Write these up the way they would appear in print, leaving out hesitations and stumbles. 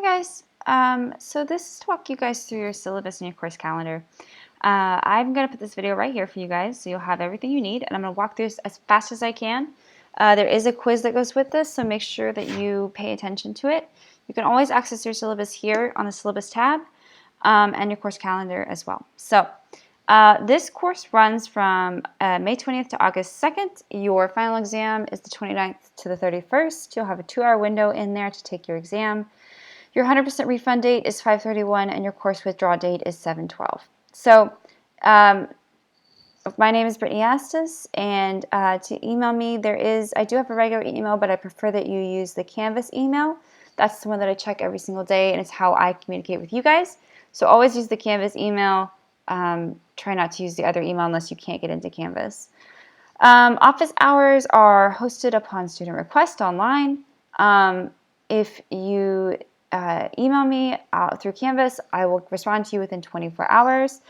guys. So this is to walk you guys through your syllabus and your course calendar. I'm going to put this video right here for you guys so you'll have everything you need, and I'm going to walk through this as fast as I can. There is a quiz that goes with this, so make sure that you pay attention to it. You can always access your syllabus here on the syllabus tab and your course calendar as well. So this course runs from May 20th to August 2nd. Your final exam is the 29th to the 31st. You'll have a 2-hour window in there to take your exam. Your 100% refund date is 5/31 and your course withdrawal date is 7/12. So my name is Brittany Astis, and to email me, I do have a regular email, but I prefer that you use the Canvas email. That's the one that I check every single day, and it's how I communicate with you guys. So always use the Canvas email. Try not to use the other email unless you can't get into Canvas. Office hours are hosted upon student request online. If you email me through Canvas, I will respond to you within 24 hours.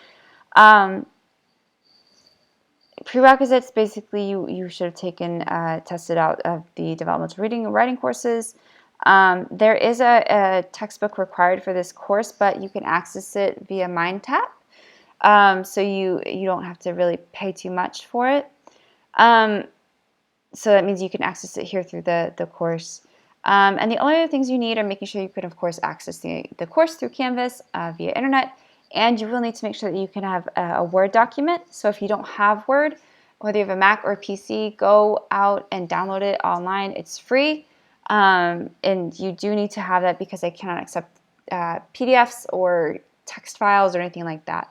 Prerequisites, basically you should have taken, tested out of the developmental reading and writing courses. There is a textbook required for this course, but you can access it via MindTap. So you don't have to really pay too much for it. So that means you can access it here through the course. And the only other things you need are making sure you can, of course, access the course through Canvas via internet. And you will need to make sure that you can have a Word document. So if you don't have Word, whether you have a Mac or a PC, go out and download it online. It's free. And you do need to have that because I cannot accept PDFs or text files or anything like that.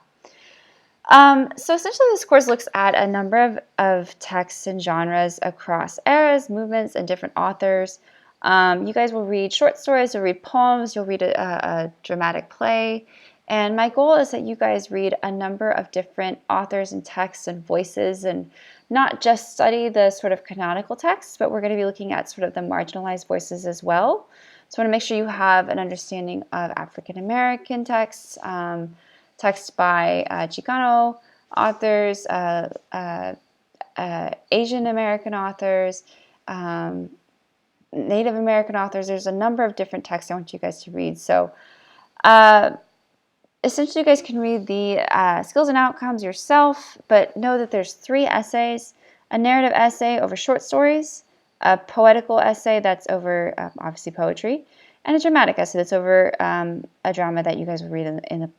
So essentially this course looks at a number of texts and genres across eras, movements, and different authors. You guys will read short stories, you'll read poems, you'll read a dramatic play. And my goal is that you guys read a number of different authors and texts and voices, and not just study the sort of canonical texts, but we're going to be looking at sort of the marginalized voices as well. So I want to make sure you have an understanding of African American texts, texts by Chicano authors, Asian American authors, Native American authors. There's a number of different texts I want you guys to read. So essentially you guys can read the skills and outcomes yourself, but know that there's 3 essays: a narrative essay over short stories, a poetical essay that's over obviously poetry, and a dramatic essay that's over a drama that you guys will read in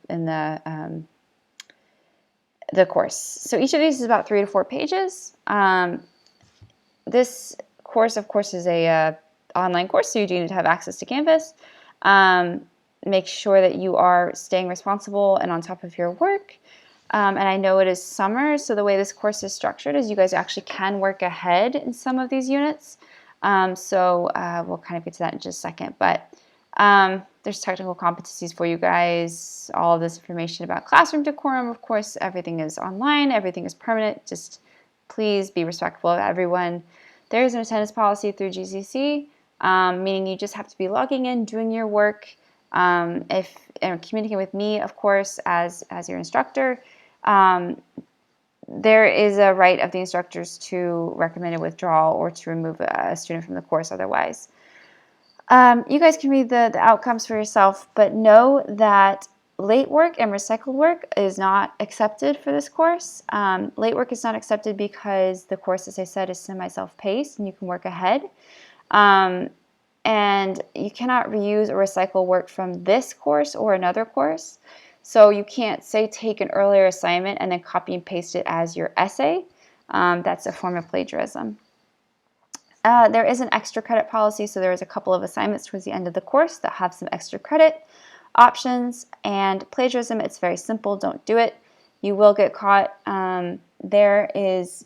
the course. So each of these is about 3 to 4 pages. This course, of course, is a online course, so you do need to have access to Canvas. Make sure that you are staying responsible and on top of your work. And I know it is summer, so the way this course is structured is you guys actually can work ahead in some of these units. So we'll kind of get to that in just a second. But there's technical competencies for you guys, all of this information about classroom decorum. Of course, everything is online, everything is permanent. Just please be respectful of everyone. There is an attendance policy through GCC, meaning you just have to be logging in, doing your work. If communicating with me, of course, as your instructor, there is a right of the instructors to recommend a withdrawal or to remove a student from the course otherwise. You guys can read the outcomes for yourself, but know that late work and recycled work is not accepted for this course. Late work is not accepted because the course, as I said, is semi-self-paced and you can work ahead. And you cannot reuse or recycle work from this course or another course. So you can't, say, take an earlier assignment and then copy and paste it as your essay. That's a form of plagiarism. There is an extra credit policy, so there is a couple of assignments towards the end of the course that have some extra credit options. And plagiarism, it's very simple. Don't do it. You will get caught. There is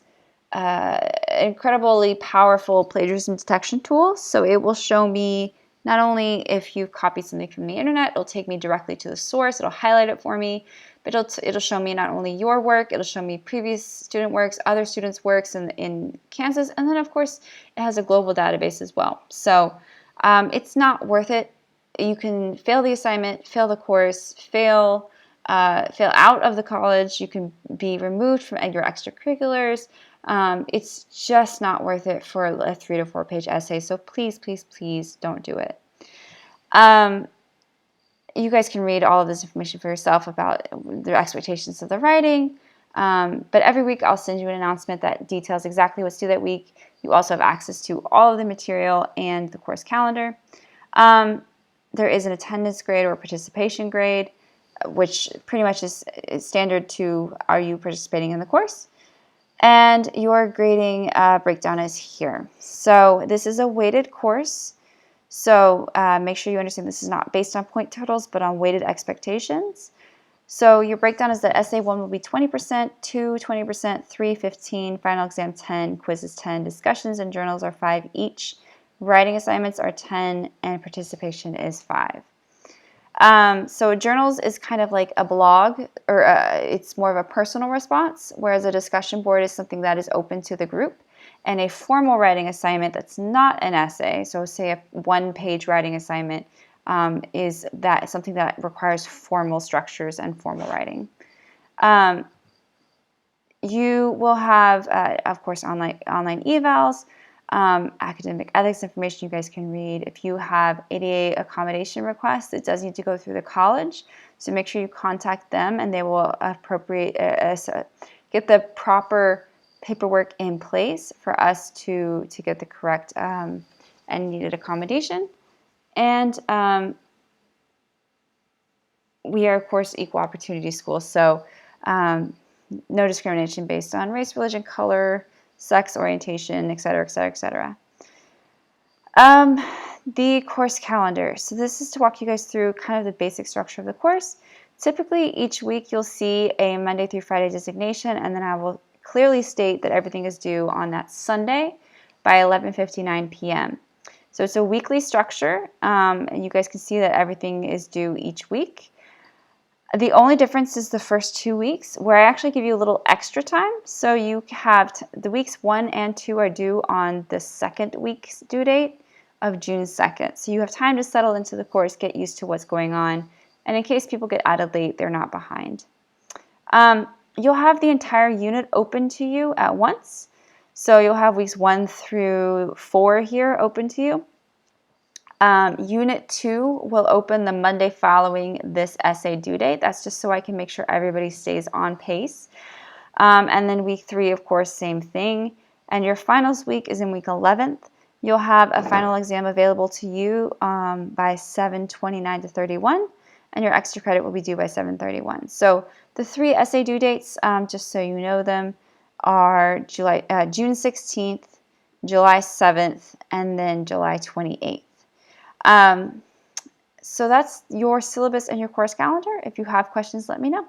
incredibly powerful plagiarism detection tool. So it will show me not only if you've copied something from the internet, it'll take me directly to the source, it'll highlight it for me, but it'll show me not only your work, it'll show me previous student works, other students' works in Kansas, and then of course it has a global database as well. So it's not worth it. You can fail the assignment, fail the course, fail out of the college, you can be removed from your extracurriculars. It's just not worth it for a 3 to 4 page essay. So please, please, please don't do it. you guys can read all of this information for yourself about the expectations of the writing. But every week I'll send you an announcement that details exactly what's due that week. You also have access to all of the material and the course calendar. There is an attendance grade or participation grade, which pretty much is standard to are you participating in the course. And your grading breakdown is here. So this is a weighted course. So make sure you understand this is not based on point totals, but on weighted expectations. So your breakdown is that Essay 1 will be 20%, 2, 20%, 3, 15, final exam 10, quizzes 10, discussions and journals are 5 each, writing assignments are 10, and participation is 5. So journals is kind of like a blog, or it's more of a personal response, whereas a discussion board is something that is open to the group. And a formal writing assignment that's not an essay, so say a one-page writing assignment, is that something that requires formal structures and formal writing. You will have, of course, online evals, academic ethics information you guys can read. If you have ADA accommodation requests, it does need to go through the college, so make sure you contact them and they will get the proper paperwork in place for us to get the correct and needed accommodation. And we are, of course, equal opportunity schools, so no discrimination based on race, religion, color, sex, orientation, etc., etc., etc. The course calendar. So this is to walk you guys through kind of the basic structure of the course. Typically, each week you'll see a Monday through Friday designation, and then I will clearly state that everything is due on that Sunday by 11:59 p.m. So it's a weekly structure, and you guys can see that everything is due each week. The only difference is the first 2 weeks, where I actually give you a little extra time. So you have the weeks 1 and 2 are due on the second week's due date of June 2nd. So you have time to settle into the course, get used to what's going on, and in case people get added late, they're not behind. You'll have the entire unit open to you at once. So you'll have weeks 1 through 4 here open to you. Unit 2 will open the Monday following this essay due date. That's just so I can make sure everybody stays on pace. And then week 3, of course, same thing. And your finals week is in week 11th. You'll have a final exam available to you by 7/29 to 31, and your extra credit will be due by 7/31. So the 3 essay due dates, just so you know them, are June 16th, July 7th, and then July 28th. So that's your syllabus and your course calendar. If you have questions, let me know.